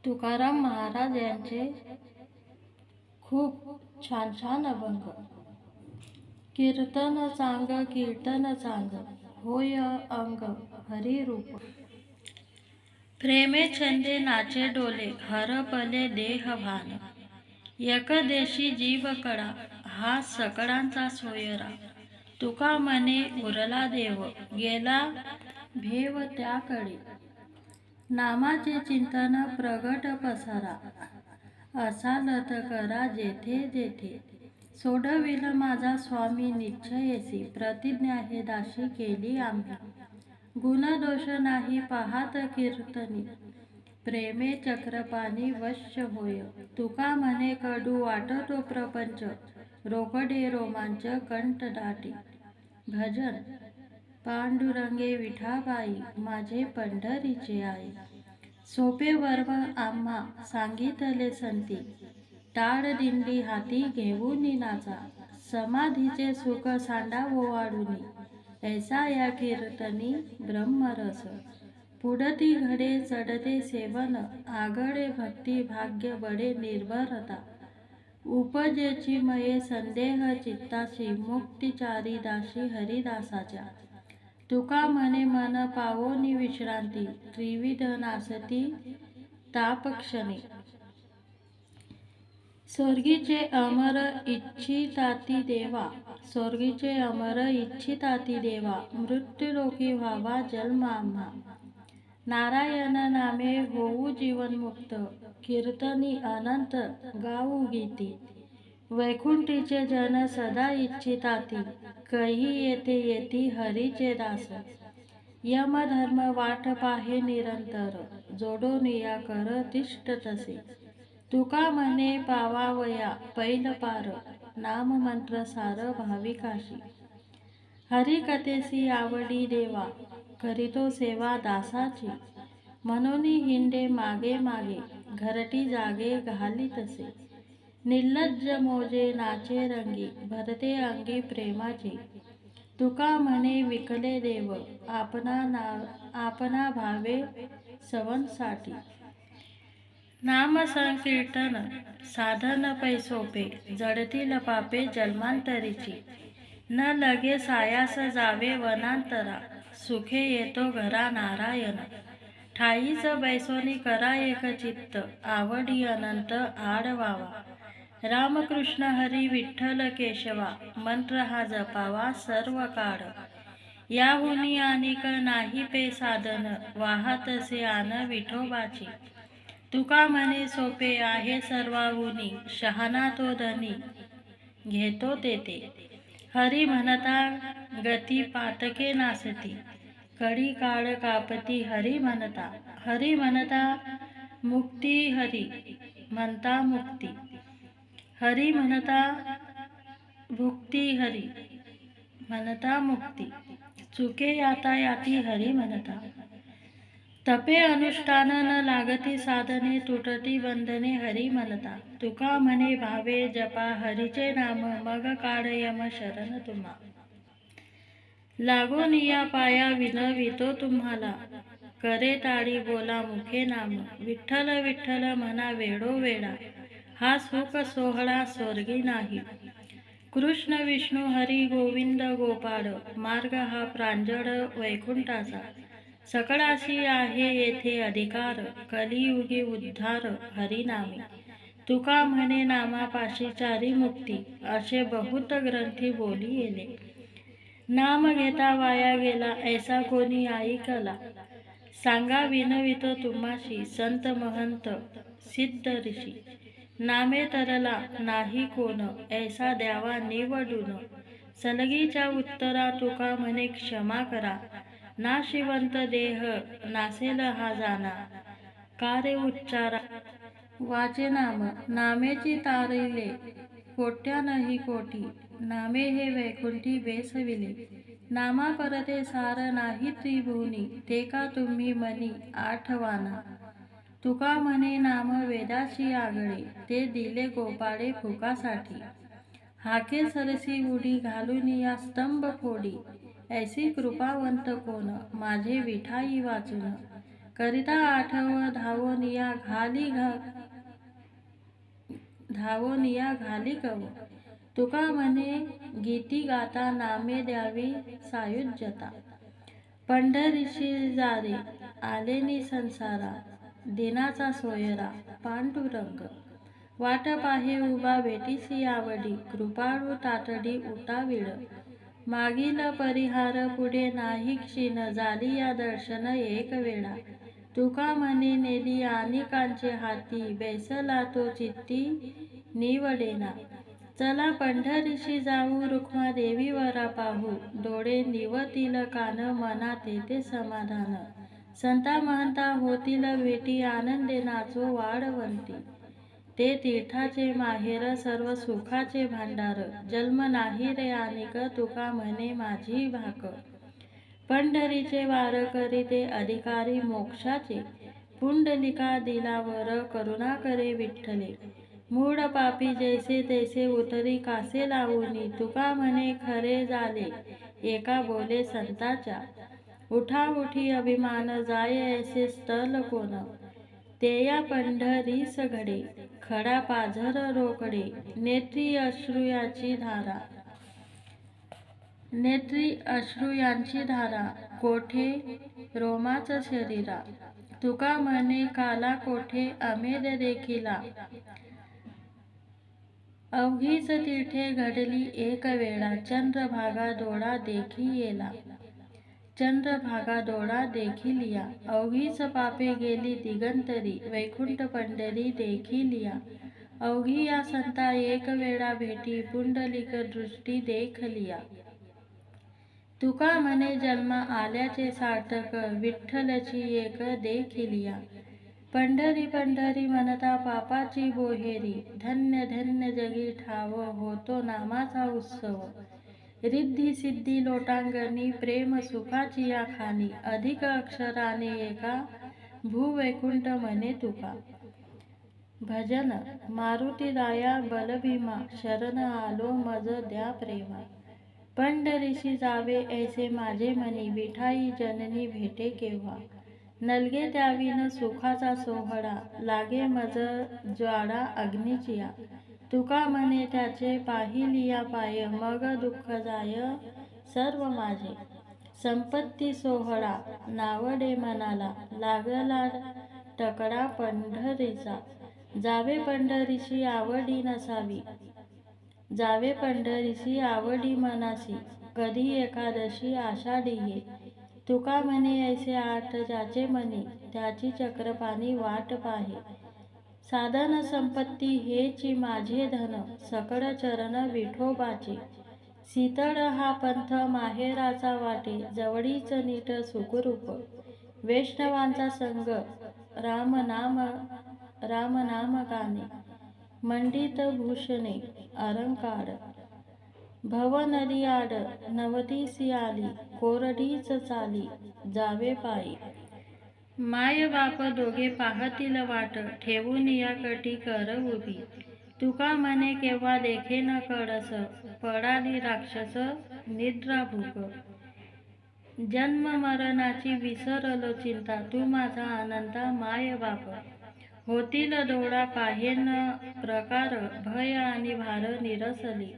तुकाराम महाराज यांचे खूप छान छान अभंग. कीर्तन चांग होय अंग हरी रूप. प्रेमे छंदे नाचे डोले हरपले देह भान. एक देशी जीव कडा हा सकळांचा सोयरा. तुका म्हणे उरला देव गेला भेव त्याकडे. नामाचे चिंतन प्रगट पसारा असालत करा जेथे जेथे. सोडविल माझा स्वामी निश्चयेसी प्रतिज्ञा हे दाशी केली आम्ही. गुण दोष नाही पाहात कीर्तनी प्रेमे चक्रपाणी वश्य होय. तुका म्हणे कडू वाटतो प्रपंच रोकडे रोमांच कंठ दाटी. भजन पांडुरंगे विठाबाई माझे पंढरीचे आई. सोपे वर्म आम्हा सांगितले संती टाळ दिंडी हाती घेऊन नाचा. समाधीचे सुख सांडा ओवाळूनी ऐसा या कीर्तनी ब्रह्मरस. पुढती घडे चढते सेवन आगळे भक्ती भाग्य बडे निर्भरता. उपजेची मये संदेह चित्ताशी मुक्तिचारी दाशी हरिदासाच्या. तुका म्हणे मन पावोनी विश्रांती त्रिविध नासती तापक्षणी. स्वर्गीचे अमर इच्छिताती देवा स्वर्गीचे अमर इच्छिताती देवा. मृत्युलोकी व्हावा जन्म आम्हा. नारायण नामे होऊ जीवनमुक्त कीर्तनी अनंत गाऊ गीती. वैकुंठीचे जन सदा इच्छिताती कही येथे येती हरीचे दास. यम धर्म वाट पाहे निरंतर जोडून या कर तिष्ठ तसे. तुका म्हणे पावावया पैल पार नाम मंत्र सार भाविकाशी. हरिकथेसी आवडी देवा करीतो सेवा दासाची. म्हणून हिंडे मागे मागे घरटी जागे घाली तसे. निर्लज्ज मोजे नाचे रंगी भरते अंगी प्रेमाची. तुका म्हणे विकले देव आपणा भावे सवनसाठी. नाम संकीर्तन साधन पै सोपे जडतील पापे जन्मांतरीची. न लगे सायास जावे वनांतरा सुखे येतो घरा नारायण. ठाईच बैसोनी करा एक चित्त आवडी अनंत आडवावा. रामकृष्ण हरी विठ्ठल केशवा मंत्र हा जपावा सर्व काळ. याहुनी अनिक नाही पे साधन वाहतसे आन विठोबाची. तुका म्हणे सोपे आहे सर्वाहुनी शहाणा तो धनी घेतो तेथे. हरी म्हणता गती पातके नासती कडी काळ कापती. हरी म्हणता मुक्ती हरी म्हणता मुक्ती. हरी म्हणता भुक्ती हरी म्हणता मुक्ती. चुके याता याती हरी म्हणता. तपे अनुष्ठान न लागती साधने तुटती बंधने हरी म्हणता. तुका म्हणे भावे जपा हरीचे नाम मग काढ यम शरण तुम्हा. लागून या पाया विनवितो तुम्हाला करे टाळी बोला मुखे नाम. विठ्ठल विठ्ठल म्हणा वेळोवेळा हा सुख सोहळा स्वर्गी नाही. कृष्ण विष्णू हरी गोविंद गोपाळ मार्ग हा प्रांजळ वैकुंठाचा. सकळाशी आहे येथे अधिकार कलियुगी उद्धार हरिनामी. तुका म्हणे नामापाशी चारी मुक्ती असे बहुत ग्रंथी बोली येले. नाम घेता वाया गेला ऐसा कोणी ऐकला. सांगा विनवितो तुम्हाशी संत महंत सिद्ध ऋषी. नामे तरला नाही कोण ऐसा द्यावा निवडून. सलगीच्या उत्तरा तुका म्हणे क्षमा करा. नाशिवंत देह नासेल हा जाना कारे उच्चारा. वाचे नाम नामेची तारिले कोट्यानही कोटी. नामे हे वैकुंठी बेसविले नामा परते सार नाही त्रिभुवनी. ते का तुम्ही मनी आठवाना. तुका म्हणे नाम वेदाशी आगळे ते दिले गोपाळे फुकासाठी. हाके सरसी उडी घालून या स्तंभ फोडी ऐसी कृपावंत कोण माझे विठाई वाचून. करिता आठव धावून धावोनिया घाली कव. तुका म्हणे गीती गाता नामे द्यावी सायुज्यता. पंढरीशी जारे आलेनी संसारा, दिनाचा सोयरा पांडुरंग. वाट पाहे उभा भेटीसी आवडी, कृपाळू तातडी उठाविळ. मागील परिहार पुढे नाही क्षीण, झाली या दर्शन एक वेळा. तुका म्हणे नेली अनेकांचे हाती, बैसला तो चित्ती निवडेना. चला पंढरीशी जाऊ, रुक्मा देवीवरा पाहू. डोळे निवतील कान, मना तेथे समाधान. संता महंता होतील भेटी, आनंदे नाचो वाढवंती. ते तीर्थाचे माहेर, सर्व सुखाचे भांडार. जन्म नाही रे अनेक, तुका म्हणे माझी भाक. पंढरीचे वार करीते अधिकारी मोक्षाचे, पुंडलिका दिलावर करुणा करे विठ्ठले. मूढ पापी जैसे तैसे उतरी कासे लावूनी, तुका म्हणे खरे झाले एका बोले संताच्या. उठा उठी अभिमान जाय ऐसे स्थल कोण, तेया पंढरीस घडे खडा पाझर रोकडे. नेत्री अश्रुयांची धारा, कोठे रोमाच शरीरा. तुका म्हणे काला कोठे अमेद देखिला, अवघीच तीर्थे घडली एक वेळा. चंद्रभागा दोडा देखिलिया, अवघीच पापे गेली दिगंतरी. वैकुंठ पंढरी देखिलिया, अवघी या संता एक वेळा भेटी. पुंडलिक दृष्टी देखलिया. तुका म्हणे जन्म आल्याचे सार्थक, विठ्ठलची एक देखिलिया. पंढरी पंढरी म्हणता पापाची बोहेरी, धन्य धन्य जगी ठाव होतो नामाचा उत्सव. रिद्धी सिद्धी लोटांगणी, प्रेम सुखाची या खाणी. अधिक अक्षराने एका भूवैकुंठ म्हणे तुका. भजन मारुती राया बलभीमा, शरण आलो मज द्या प्रेमा. पंढरीशी जावे ऐसे माझे मनी, विठाई जननी भेटे केव्हा. नलगे त्याविन सुखाचा सोहळा, लागे मज ज्वाळा अग्नीचिया. तुका म्हणे त्याचे पाहिलिया पाय, मग दुःख जाय सर्व माझे. संपत्ती सोहळा नावडे मनाला, लागला टकडा पंढरीचा. जावे पंढरीशी आवडी मनासी, कधी एकादशी आषाढी ये. तुका म्हणे ऐसे आठ ज्याचे मनी, त्याची चक्रपाणी वाट पाहे. साधन संपत्ती हेची माझे धन, सकळ चरण विठोबाचे. शीतळ हा पंथ माहेराचा वाटे, जवळीच नीट सुखरूप. वैष्णवांचा संग रामनाम गाणे, मंडित भूषणे अलंकार. भव नदी आड नवतीसी आली, कोरडीच चाली जावे पायी. माय बाप दोघे पाहतील वाट, ठेवून या कटी कर उभी. तुका म्हणे केव्हा देखेन कळस, पडाली राक्षस निद्रा भूक. जन्म मरणाची विसरलो चिंता, तू माझा आनंदा माय बाप. होतील डोळा पाहेन प्रकार, भय आणि भार निरसली.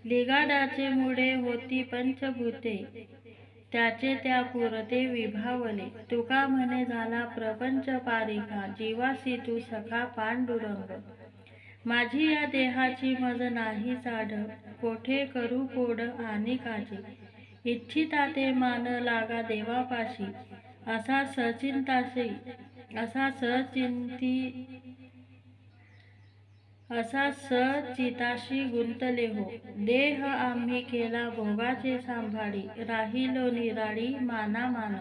लिगाडाचे मुळे होती पंचभूते, त्याचे त्या पुरते विभावले. तुका म्हणे झाला प्रपंच पारिखा, जीवासी तू सखा पांडुरंग. माझी या देहाची मज नाही चाड, कोठे करू कोड आणि काजी. इच्छिता ते मान लागा देवापाशी, असा सचिताशी गुंतले हो. देह आम्ही केला भोगाचे सांभाळी, राहिलो निराळी माना मान.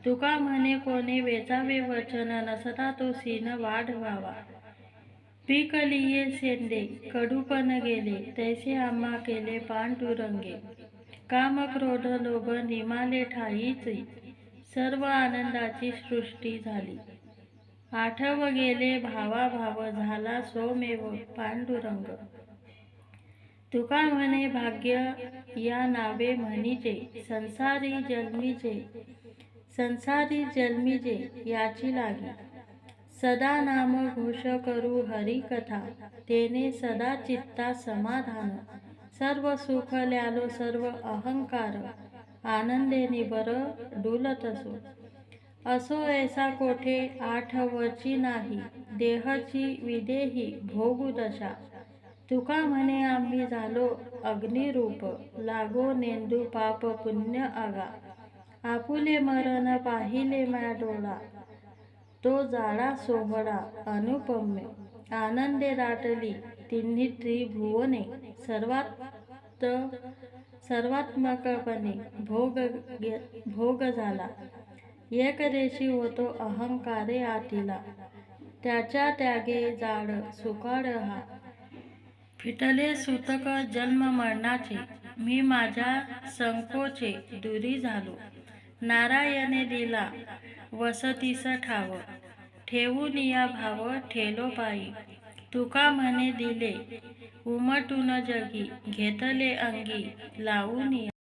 तुका म्हणे कोणे वेचावे वचन, नसता तो सीन वाढवावा. पिकलिये सेंदे कडूपण गेले, तैसे आम्हा केले पांडुरंगे. काम क्रोध लोभ निमाले ठाईची, सर्व आनंदाची सृष्टी झाली. आठव गेले भावाभाव, झाला सोमेव पांडुरंग. तुका म्हणे भाग्य या नावे म्हणीजे, संसारी जन्मीजे याची लागी. सदा नाम घोष करू हरी कथा, तेने सदा चित्ता समाधान. सर्व सुख ल्यालो सर्व अहंकार, आनंदे निबर डुलतसो. असो ऐसा कोठे आठवची नाही, देहची विदेही भोगू दशा. तुका म्हणे आम्ही झालो अग्निरूप, लागो नेंदू पाप पुण्य आगा. आपुले मरण पाहिले म्या डोळा, तो जाळा सोहळा अनुपम्य. आनंदे दाटली तिन्ही त्रिभुवने, सर्वात्मकपणे भोग झाला. एकदेशी होतो अहंकारे आतिला, त्याच्या त्यागे जाड सुकाळ हा. फिटले सुतक जन्म मरणाचे, मी माझ्या संकोचे दुरी झालो. नारायणे दिला वसतीस ठाव, ठेवून या भाव ठेलो पायी. तुका म्हणे दिले उमटून जगी, घेतले अंगी लावून